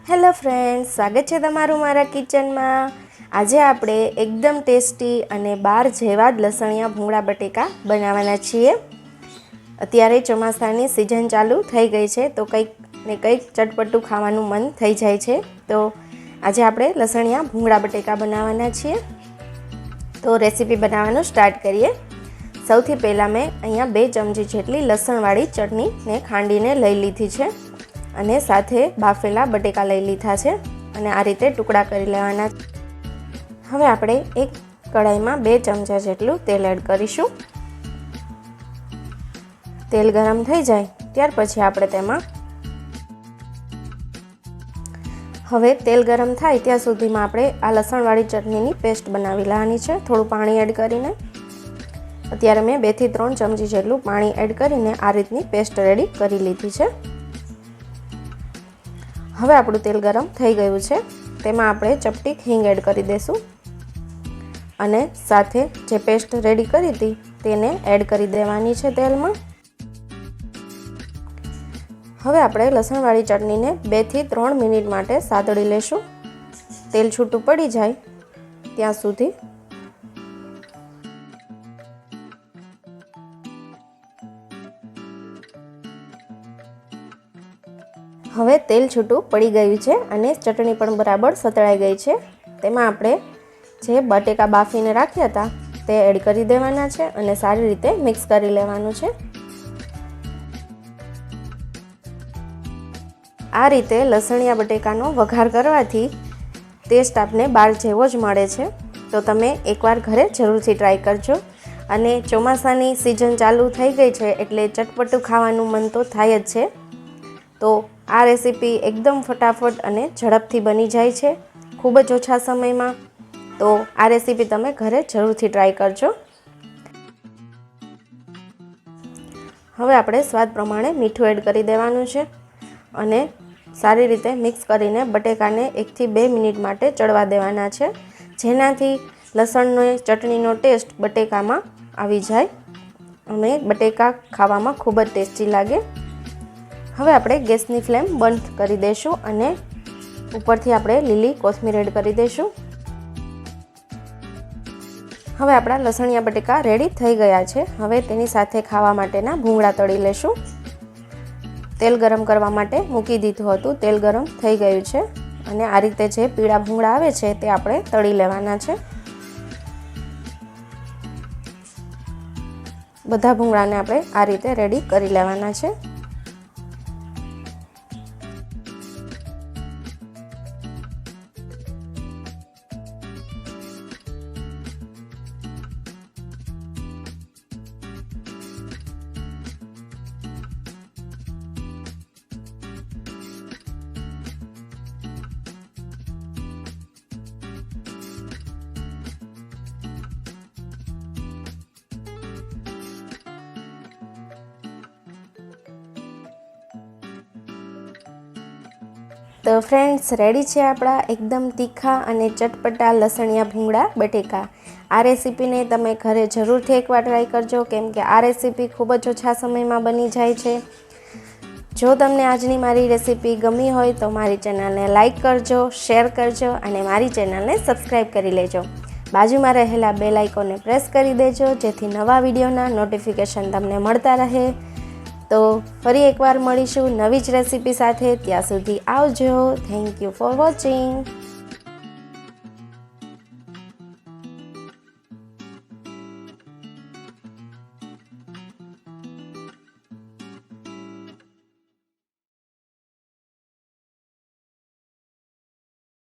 Hello friends, સ્વાગત છે તમારું મારા કિચનમાં। આજે આપણે એકદમ ટેસ્ટી અને બાર જેવા જ લસણિયા ભૂંગળા બટેકા બનાવવાના છીએ। અત્યારે ચોમાસાની સિઝન ચાલુ થઈ ગઈ છે તો કંઈક ને કંઈક ચટપટું ખાવાનું મન થઈ જાય છે। તો આજે આપણે લસણિયા ભૂંગળા બટેકા બનાવવાના છીએ। તો રેસીપી બનાવવાનું સ્ટાર્ટ કરીએ। સૌથી પહેલાં મેં અહીંયા 2 ચમચી જેટલી લસણવાળી ચટણીને ખાંડીને લઈ લીધી છે અને સાથે બાફેલા બટેકા લઈ લીધા છે અને આ રીતે ટુકડા કરી લેવાના। હવે આપણે એક કઢાઈમાં 2 ચમચા જેટલું તેલ એડ કરીશું। તેલ ગરમ થઈ જાય ત્યાર પછી આપણે તેમાં તેલ ગરમ થાય ત્યાં સુધીમાં આપણે આ લસણવાળી ચટણીની પેસ્ટ બનાવી લેવાની છે। થોડું પાણી એડ કરીને અત્યારે મેં 2 થી 3 ચમચી જેટલું પાણી એડ કરીને આ રીતની પેસ્ટ રેડી કરી લીધી છે। હવે આપણું તેલ ગરમ થઈ ગયું છે, તેમાં આપણે ચપટી હિંગ એડ કરી દઈશું અને સાથે જે પેસ્ટ રેડી કરી હતી તેને એડ કરી દેવાની છે તેલમાં। હવે આપણે લસણવાળી ચટણીને 2 થી 3 મિનિટ માટે સાતળી લેશું, તેલ છૂટું પડી જાય ત્યાં સુધી। હવે તેલ છૂટું પડી ગયું છે અને ચટણી પણ બરાબર સતળાઈ ગઈ છે। તેમાં આપણે જે બટેકા બાફીને રાખ્યા હતા તે એડ કરી દેવાના છે અને સારી રીતે મિક્સ કરી લેવાનું છે। આ રીતે લસણિયા બટેકાનો વઘાર કરવાથી ટેસ્ટ આપને બહાર જેવો જ મળે છે। તો તમે એકવાર ઘરે જરૂરથી ટ્રાય કરજો। અને ચોમાસાની સિઝન ચાલુ થઈ ગઈ છે એટલે ચટપટું ખાવાનું મન તો થાય જ છે। તો આ રેસીપી એકદમ ફટાફટ અને ઝડપથી બની જાય છે, ખૂબ જ ઓછા સમયમાં। તો આ રેસીપી તમે ઘરે જરૂરથી ટ્રાય કરજો। હવે આપણે સ્વાદ પ્રમાણે મીઠું એડ કરી દેવાનું છે અને સારી રીતે મિક્સ કરીને બટેકાને 1 થી 2 મિનિટ માટે ચડવા દેવાના છે, જેનાથી લસણનો ચટણીનો ટેસ્ટ બટેકામાં આવી જાય અને બટેકા ખાવામાં ખૂબ જ ટેસ્ટી લાગે। હવે આપણે ગેસની ફ્લેમ બંધ કરી દઈશું અને ઉપરથી આપણે લીલી કોથમીર એડ કરી દઈશું। હવે આપણા લસણિયા બટેકા રેડી થઈ ગયા છે। હવે તેની સાથે ખાવા માટેના ભૂંગળા તળી લેશું। તેલ ગરમ કરવા માટે મૂકી દીધું હતું, તેલ ગરમ થઈ ગયું છે અને આ રીતે જે પીળા ભૂંગળા આવે છે તે આપણે તળી લેવાના છે। બધા ભૂંગળાને આપણે આ રીતે રેડી કરી લેવાના છે। તો ફ્રેન્ડ્સ, રેડી છે આપણા એકદમ તીખા અને ચટપટા લસણિયા ભૂંગળા બટેકા। આ રેસીપીને તમે ઘરે જરૂરથી એકવાર ટ્રાય કરજો, કેમ કે આ રેસીપી ખૂબ જ ઓછા સમયમાં બની જાય છે। જો તમને આજની મારી રેસીપી ગમી હોય તો મારી ચેનલને લાઈક કરજો, શેર કરજો અને મારી ચેનલને સબસ્ક્રાઈબ કરી લેજો। બાજુમાં રહેલા બેલ આઇકોનને પ્રેસ કરી દેજો જેથી નવા વિડીયોના નોટિફિકેશન તમને મળતા રહે। તો ફરી એકવાર મળીશું નવી જ રેસીપી સાથે, ત્યાં સુધી આવજો। Thank you for watching.